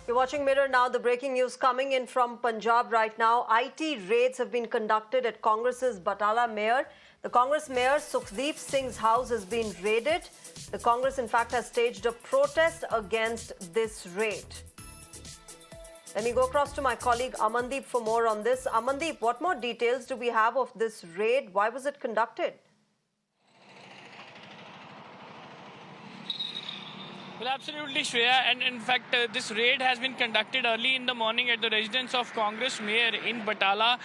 You're watching Mirror now. The breaking news coming in from Punjab right now. IT raids have been conducted at Congress's Batala mayor. The Congress mayor Sukhdeep Singh's house has been raided. The Congress, in fact, has staged a protest against this raid. Let me go across to my colleague Amandeep for more on this. Amandeep, what more details do we have of this raid? Why was it conducted? Well, absolutely, Shreya. And in fact, this raid has been conducted early in the morning at the residence of Congress Mayor in Batala,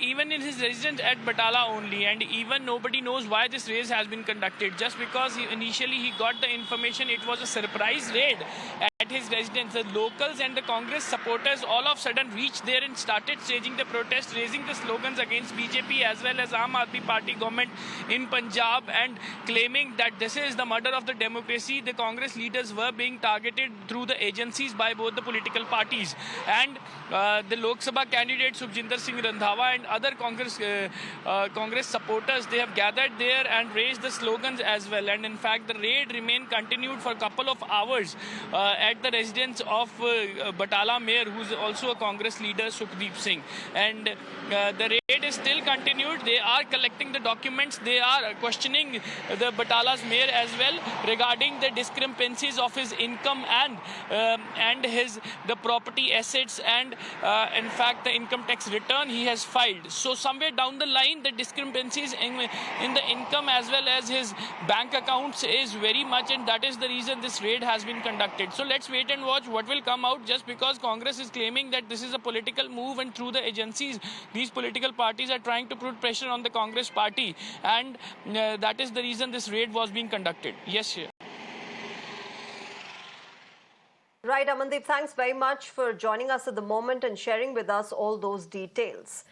even in his residence at Batala only. And even nobody knows why this raid has been conducted. Just because initially he got the information, it was a surprise raid at his residence. The locals and the Congress supporters all of a sudden reached there and started staging the protest, raising the slogans against BJP as well as Aam Aadmi Party government in Punjab, and claiming that this is the murder of the democracy. The Congress leaders were being targeted through the agencies by both the political parties. And the Lok Sabha candidate Sukhjinder Singh Randhawa and other Congress supporters, they have gathered there and raised the slogans as well. And in fact, the raid remained continued for a couple of hours at the residence of Batala mayor, who's also a Congress leader, Sukhdeep Singh. And the raid is still continued. They are collecting the documents. They are questioning the Batala's mayor as well regarding the discrepancies of his income and the property assets and in fact the income tax return he has filed. So somewhere down the line, the discrepancies in the income as well as his bank accounts is very much, and that is the reason this raid has been conducted. So let's wait and watch what will come out. Just because Congress is claiming that this is a political move, and through the agencies these political parties are trying to put pressure on the Congress party, and that is the reason this raid was being conducted. Yes, sir. Right, Amandeep, thanks very much for joining us at the moment and sharing with us all those details.